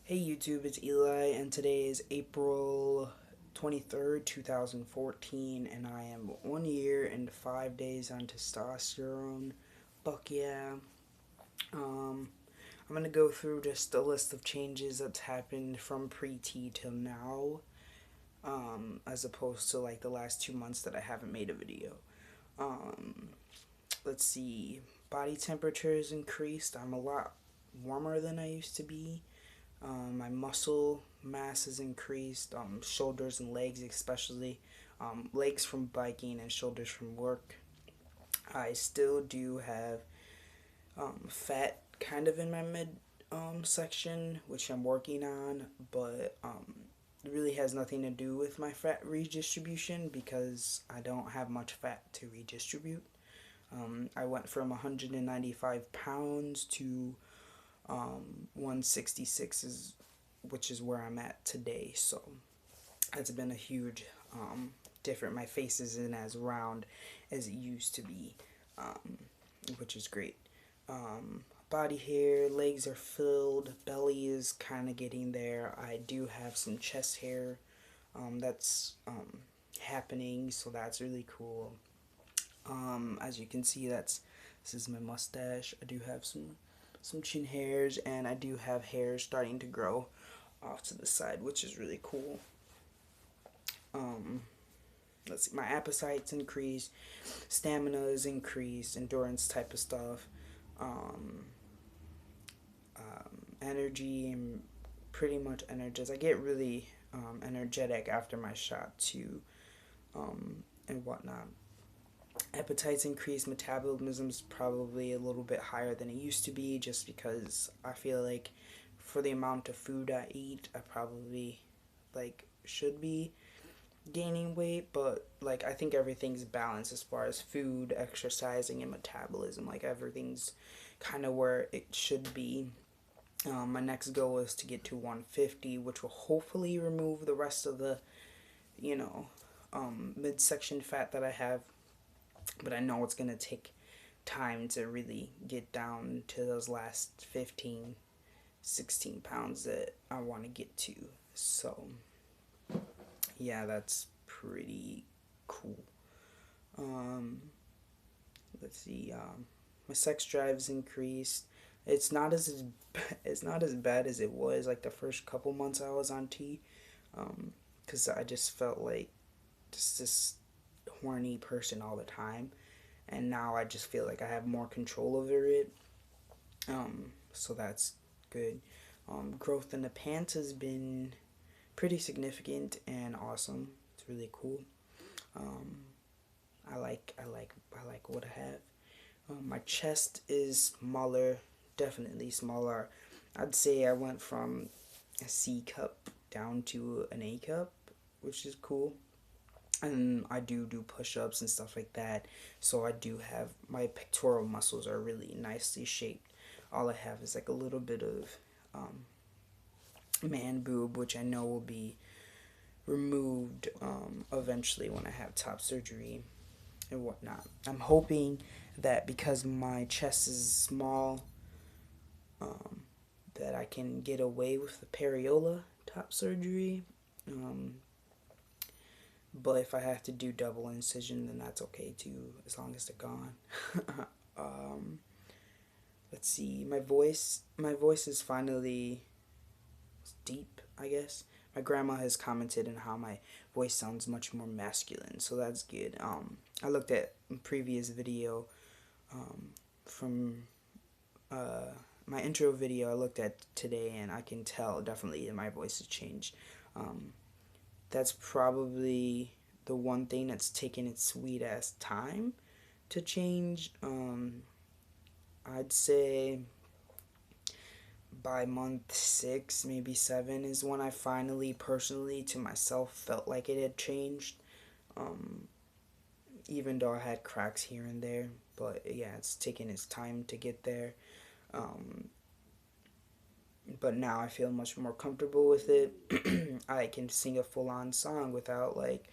Hey YouTube, it's Eli, and today is April 23rd, 2014, and I am 1 year and 5 days on testosterone. Fuck yeah. Um, I'm gonna go through just a list of changes that's happened from pre-T till now, as opposed to like the last 2 months that I haven't made a video. Um, let's see. Body temperature has increased. I'm a lot warmer than I used to be. My muscle mass has increased, shoulders and legs especially, legs from biking and shoulders from work. I still do have fat kind of in my mid section, which I'm working on, but it really has nothing to do with my fat redistribution because I don't have much fat to redistribute. I went from 195 pounds to 166 which is where I'm at today. So it's been a huge different. My face isn't as round as it used to be, um, which is great. Body hair, legs are filled, belly is kind of getting there. I do have some chest hair that's happening, so that's really cool. As you can see, this is my mustache. I do have some chin hairs, and I do have hair starting to grow off to the side, which is really cool. Um, let's see, my appetite's increased, stamina is increased, endurance type of stuff, um, energy, and pretty much energized. I get really energetic after my shot too, and whatnot. Appetite's increased, metabolism's probably a little bit higher than it used to be, just because I feel like for the amount of food I eat, I probably like should be gaining weight, but like I think everything's balanced as far as food, exercising, and metabolism. Like everything's kind of where it should be. My next goal is to get to 150, which will hopefully remove the rest of the, you know, midsection fat that I have. But I know it's gonna take time to really get down to those last 15, 16 pounds that I want to get to. So yeah, that's pretty cool. Um, let's see. My sex drive's increased. It's not as it's not as bad as it was like the first couple months I was on T, because I just felt like just this horny person all the time, and now I just feel like I have more control over it. So that's good. Growth in the pants has been pretty significant and awesome. It's really cool. Um, I like what I have. My chest is smaller, definitely smaller. I'd say I went from a C cup down to an A cup, which is cool. And I do push ups and stuff like that. So I do have my pectoral muscles are really nicely shaped. All I have is like a little bit of um, man boob, which I know will be removed eventually when I have top surgery and whatnot. I'm hoping that because my chest is small, um, that I can get away with the periola top surgery. Um, but if I have to do double incision, then that's okay too, as long as they're gone. um, let's see, my voice is finally deep, I guess. My grandma has commented on how my voice sounds much more masculine, so that's good. I looked at a previous video um, from my intro video I looked at today, and I can tell definitely that my voice has changed. Um, that's probably the one thing that's taken its sweet ass time to change. I'd say by month 6, maybe 7, is when I finally, personally, to myself, felt like it had changed. Um, Even though I had cracks here and there, but yeah, it's taken its time to get there. Um, but now I feel much more comfortable with it. I can sing a full on song without like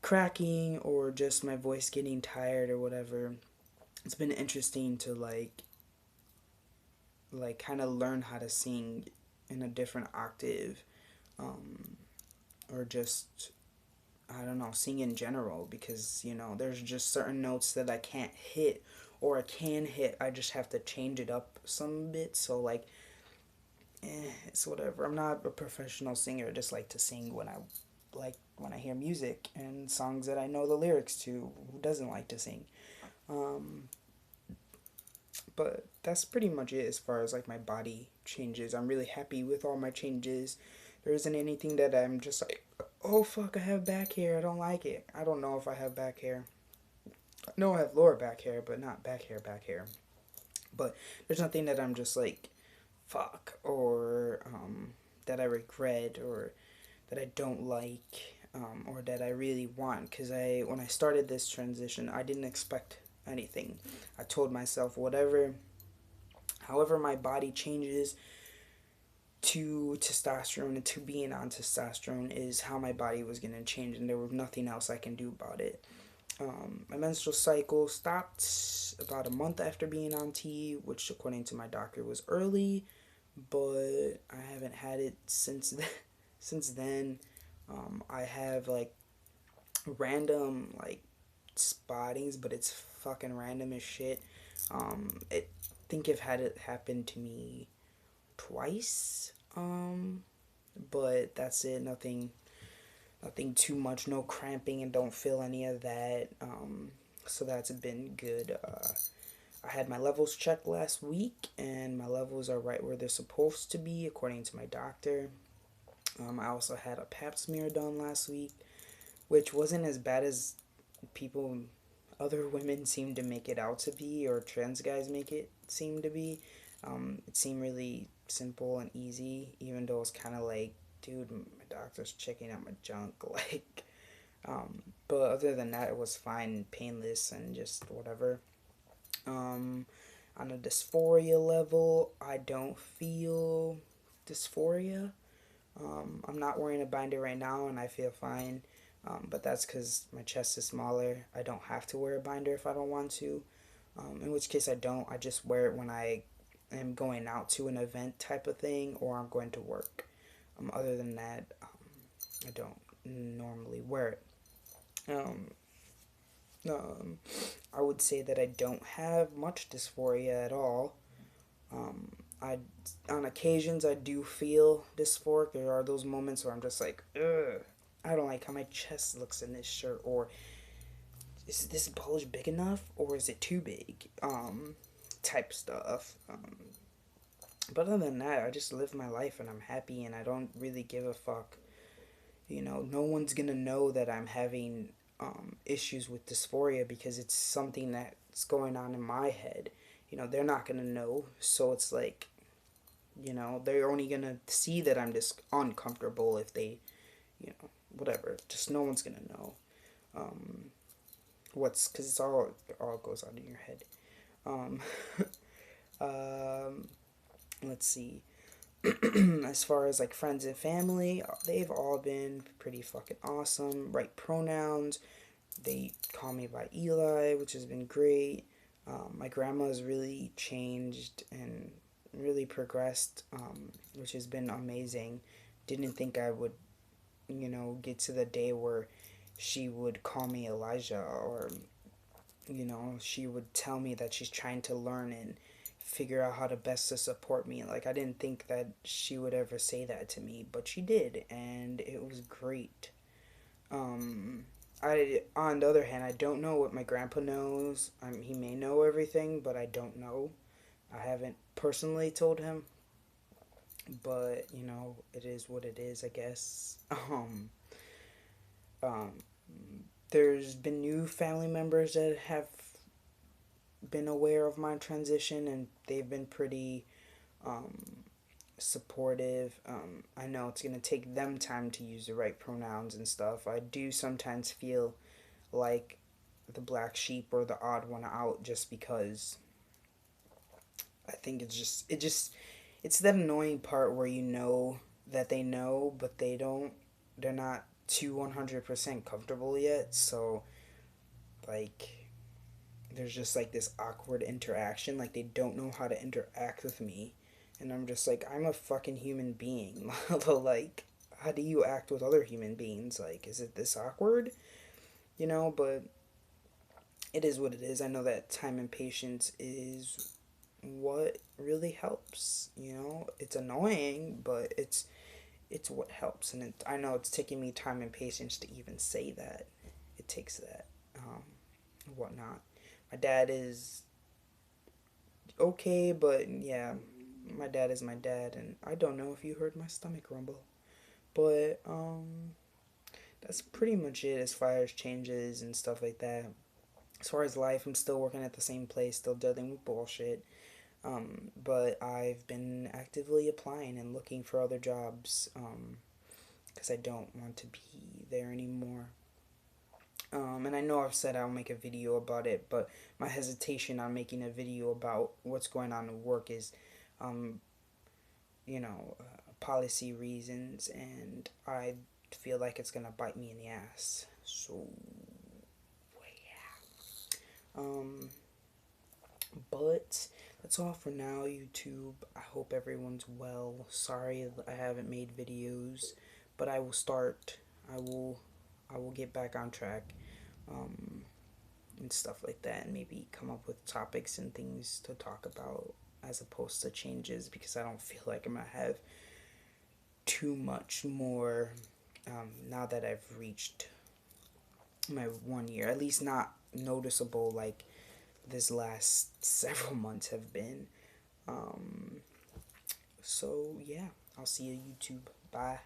cracking or just my voice getting tired or whatever. It's been interesting to like kind of learn how to sing in a different octave, um, or just, I don't know, sing in general, because, there's just certain notes that I can't hit, or I can hit. I just have to change it up some bit. So, like, it's whatever. I'm not a professional singer. I just like to sing when I hear music and songs that I know the lyrics to. Who doesn't like to sing? Um, but that's pretty much it as far as like my body changes. I'm really happy with all my changes. There isn't anything that I'm just like, oh fuck, I have back hair. I don't like it. I don't know if I have back hair. I know I have lower back hair, but not back hair, back hair. But there's nothing that I'm just like, fuck, or that I regret, or that I don't like, or that I really want. Because when I started this transition, I didn't expect anything. I told myself, however my body changes to testosterone and to being on testosterone is how my body was going to change, and there was nothing else I can do about it. My menstrual cycle stopped about a month after being on T, which according to my doctor was early, but I haven't had it since then. Since then, I have like random like spottings, but it's fucking random as shit. I think I've had it happen to me twice. But that's it. Nothing too much. No cramping, and don't feel any of that. So that's been good. I had my levels checked last week, and my levels are right where they're supposed to be according to my doctor. I also had a pap smear done last week, which wasn't as bad as people, other women seem to make it out to be, or trans guys make it seem to be. It seemed really simple and easy, even though it's kind of like, dude, my doctor's checking out my junk, like. But other than that, it was fine, painless, and just whatever. On a dysphoria level, I don't feel dysphoria. I'm not wearing a binder right now, and I feel fine. But that's because my chest is smaller. I don't have to wear a binder if I don't want to. In which case I don't. I just wear it when I am going out to an event type of thing, or I'm going to work. Other than that, I don't normally wear it. Um, um, I would say that I don't have much dysphoria at all. Um, I on occasions I do feel dysphoric. There are those moments where I'm just like, ugh, I don't like how my chest looks in this shirt, or is this bulge big enough, or is it too big? Type stuff. But other than that, I just live my life and I'm happy, and I don't really give a fuck. No one's gonna know that I'm having issues with dysphoria, because it's something that's going on in my head. They're not gonna know, so it's like, they're only gonna see that I'm just uncomfortable if they, whatever. Just no one's gonna know. Um, because it all goes on in your head. Um, um, let's see. As far as like friends and family, they've all been pretty fucking awesome. Right pronouns. They call me by Eli, which has been great. My grandma's really changed and really progressed, which has been amazing. Didn't think I would, get to the day where she would call me Elijah, or, she would tell me that she's trying to learn and figure out how to best to support me. Like, I didn't think that she would ever say that to me, but she did, and it was great. Um, on the other hand, I don't know what my grandpa knows. He may know everything, but I don't know. I haven't personally told him, but it is what it is, I guess. Um, there's been new family members that have been aware of my transition, and they've been pretty um, supportive. I know it's gonna take them time to use the right pronouns and stuff. I do sometimes feel like the black sheep or the odd one out, just because I think it's that annoying part where that they know, but they're not too 100% comfortable yet. So like, there's just like this awkward interaction, like they don't know how to interact with me, And I'm just like, I'm a fucking human being. Like, how do you act with other human beings? Like, is it this awkward? You know, but it is what it is. I know that time and patience is what really helps. You know, it's annoying, but it's what helps. And I know it's taking me time and patience to even say that. It takes that, whatnot. My dad is okay, but yeah, my dad is my dad, and I don't know if you heard my stomach rumble, but that's pretty much it as far as changes and stuff like that. As far as life, I'm still working at the same place, still dealing with bullshit. But I've been actively applying and looking for other jobs because I don't want to be there anymore. And I know I've said I'll make a video about it, but my hesitation on making a video about what's going on in work is, um, policy reasons, and I feel like it's gonna bite me in the ass. So, yeah. But that's all for now, YouTube. I hope everyone's well. Sorry I haven't made videos, but I will start. I will. I will get back on track. Um, and stuff like that, and maybe come up with topics and things to talk about as opposed to changes, because I don't feel like I'm gonna have too much more now that I've reached my 1 year, at least not noticeable like this last several months have been. um so yeah, I'll see you, YouTube. Bye.